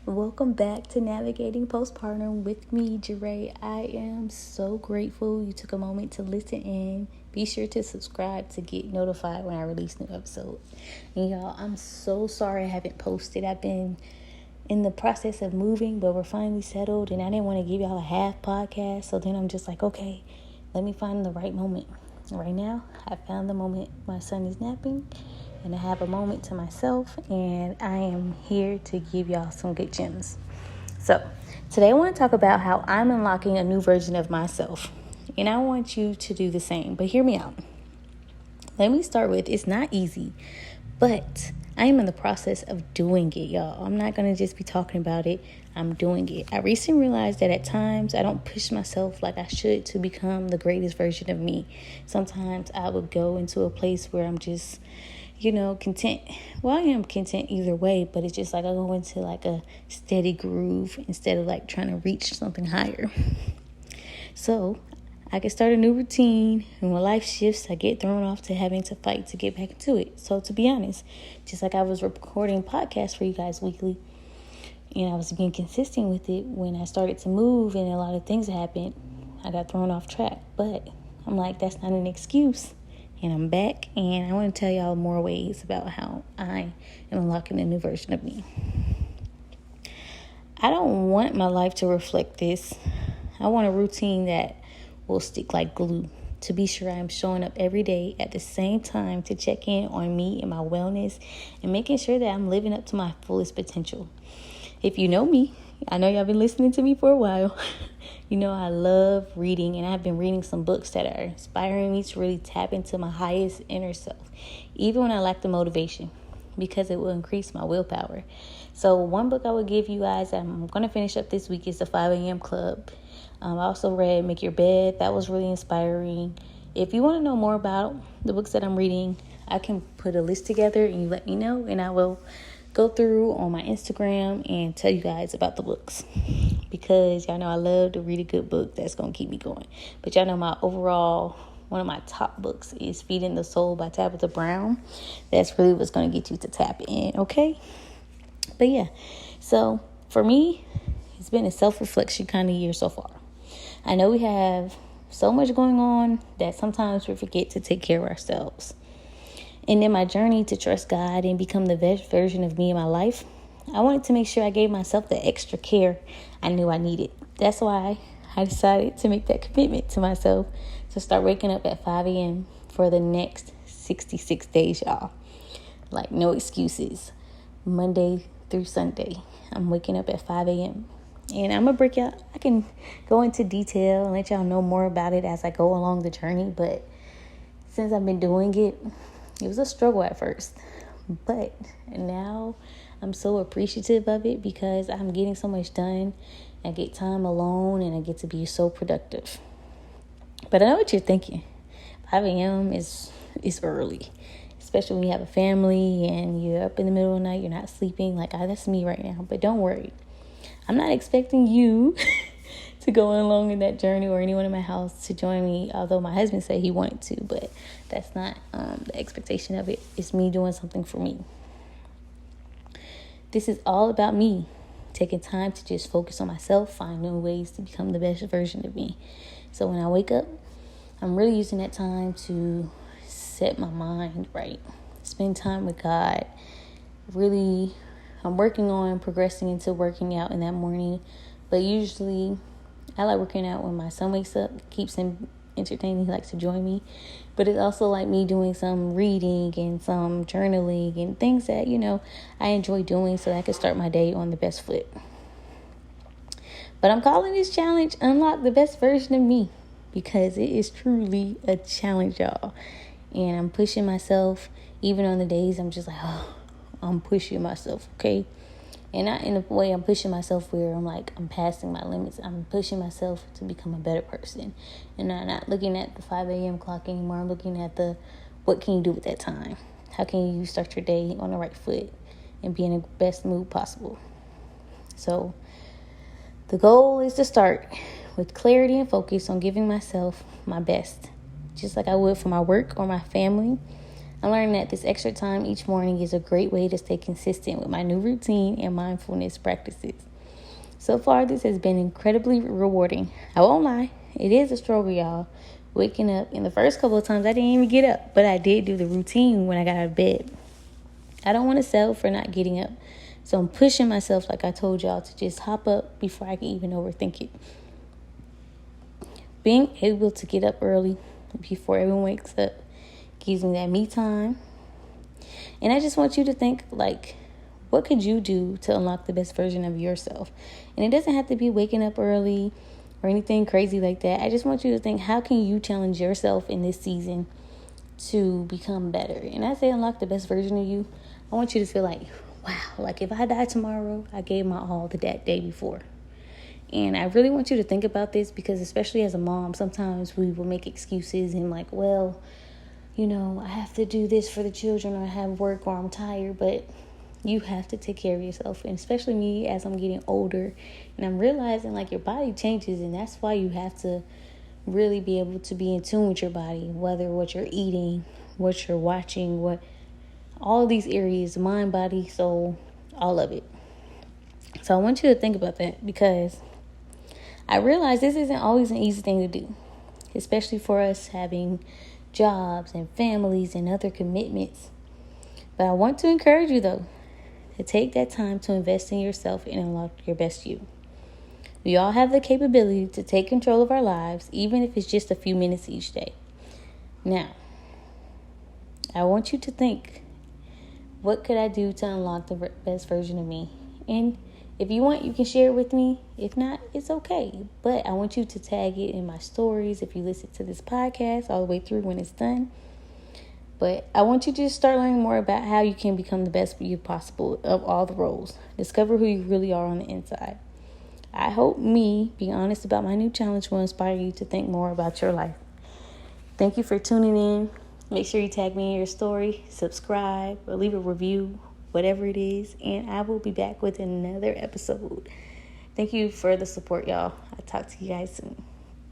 Welcome back to Navigating Postpartum with me, Jaree. I am so grateful you took a moment to listen in. Be sure to subscribe to get notified when I release new episodes. And y'all, I'm so sorry I haven't posted. I've been in the process of moving, but we're finally settled, and I didn't want to give y'all a half podcast. So then I'm just like, okay, let me find the right moment. Right now, I found the moment my son is napping, and I have a moment to myself, and I am here to give y'all some good gems. So today I want to talk about how I'm unlocking a new version of myself, and I want you to do the same. But hear me out. Let me start with, it's not easy, but I am in the process of doing it, y'all. I'm not going to just be talking about it. I'm doing it. I recently realized that at times I don't push myself like I should to become the greatest version of me. Sometimes I would go into a place where I'm just, content. Well, I am content either way, but it's just like I go into like a steady groove instead of like trying to reach something higher. So I can start a new routine, and when life shifts, I get thrown off to having to fight to get back into it. So to be honest, just like I was recording podcasts for you guys weekly, and I was being consistent with it, when I started to move and a lot of things happened, I got thrown off track. But I'm like, that's not an excuse. And I'm back, and I want to tell y'all more ways about how I am unlocking a new version of me. I don't want my life to reflect this. I want a routine that will stick like glue, to be sure I'm showing up every day at the same time to check in on me and my wellness and making sure that I'm living up to my fullest potential. If you know me, I know y'all been listening to me for a while. You know I love reading, and I've been reading some books that are inspiring me to really tap into my highest inner self, even when I lack the motivation, because it will increase my willpower. So one book I would give you guys, I'm going to finish up this week, is the 5 a.m. Club. I also read Make Your Bed. That was really inspiring. If you want to know more about the books that I'm reading, I can put a list together and you let me know, and I will go through on my Instagram and tell you guys about the books, because y'all know I love to read a good book that's going to keep me going. But y'all know one of my top books is Feeding the Soul by Tabitha Brown. That's really what's going to get you to tap in, okay? But yeah, so for me, it's been a self-reflection kind of year so far. I know we have so much going on that sometimes we forget to take care of ourselves. And in my journey to trust God and become the best version of me in my life, I wanted to make sure I gave myself the extra care I knew I needed. That's why I decided to make that commitment to myself to start waking up at 5 a.m. for the next 66 days, y'all. Like, no excuses. Monday through Sunday, I'm waking up at 5 a.m. And I'm going to break out. I can go into detail and let y'all know more about it as I go along the journey. But since I've been doing it, it was a struggle at first. But now I'm so appreciative of it because I'm getting so much done. I get time alone and I get to be so productive. But I know what you're thinking. 5 a.m. is early. Especially when you have a family and you're up in the middle of the night, you're not sleeping. Like, that's me right now. But don't worry. I'm not expecting you to go along in that journey or anyone in my house to join me, although my husband said he wanted to, but that's not the expectation of it. It's me doing something for me. This is all about me, taking time to just focus on myself, find new ways to become the best version of me. So when I wake up, I'm really using that time to set my mind right, spend time with God. Really, I'm working on progressing into working out in that morning, but usually I like working out when my son wakes up. Keeps him entertained. He likes to join me, but it's also like me doing some reading and some journaling and things that I enjoy doing, so that I can start my day on the best foot. But I'm calling this challenge Unlock the Best Version of Me, because it is truly a challenge, y'all. And I'm pushing myself, even on the days I'm just like, I'm pushing myself, okay? And not in a way I'm pushing myself where I'm like, I'm passing my limits. I'm pushing myself to become a better person. And I'm not looking at the 5 a.m. clock anymore. I'm looking at what can you do with that time? How can you start your day on the right foot and be in the best mood possible? So the goal is to start with clarity and focus on giving myself my best. Just like I would for my work or my family, I learned that this extra time each morning is a great way to stay consistent with my new routine and mindfulness practices. So far, this has been incredibly rewarding. I won't lie, it is a struggle, y'all. Waking up, and the first couple of times I didn't even get up, but I did do the routine when I got out of bed. I don't want to settle for not getting up, so I'm pushing myself, like I told y'all, to just hop up before I can even overthink it. Being able to get up early before everyone wakes up gives me that me time. And I just want you to think, like, what could you do to unlock the best version of yourself? And it doesn't have to be waking up early or anything crazy like that. I just want you to think, how can you challenge yourself in this season to become better? And I say unlock the best version of you. I want you to feel like, wow, like if I die tomorrow, I gave my all to that day before. And I really want you to think about this, because especially as a mom, sometimes we will make excuses and like, well, you know, I have to do this for the children, or I have work, or I'm tired. But you have to take care of yourself. And especially me, as I'm getting older and I'm realizing like your body changes, and that's why you have to really be able to be in tune with your body, whether what you're eating, what you're watching, what all these areas, mind, body, soul, all of it. So I want you to think about that, because I realize this isn't always an easy thing to do, especially for us having jobs and families and other commitments. But I want to encourage you, though, to take that time to invest in yourself and unlock your best you. We all have the capability to take control of our lives, even if it's just a few minutes each day. Now, I want you to think, what could I do to unlock the best version of me? And if you want, you can share it with me. If not, it's okay. But I want you to tag it in my stories if you listen to this podcast all the way through when it's done. But I want you to just start learning more about how you can become the best you possible of all the roles. Discover who you really are on the inside. I hope me being honest about my new challenge will inspire you to think more about your life. Thank you for tuning in. Make sure you tag me in your story, subscribe, or leave a review, whatever it is. And I will be back with another episode. Thank you for the support, y'all. I'll talk to you guys soon.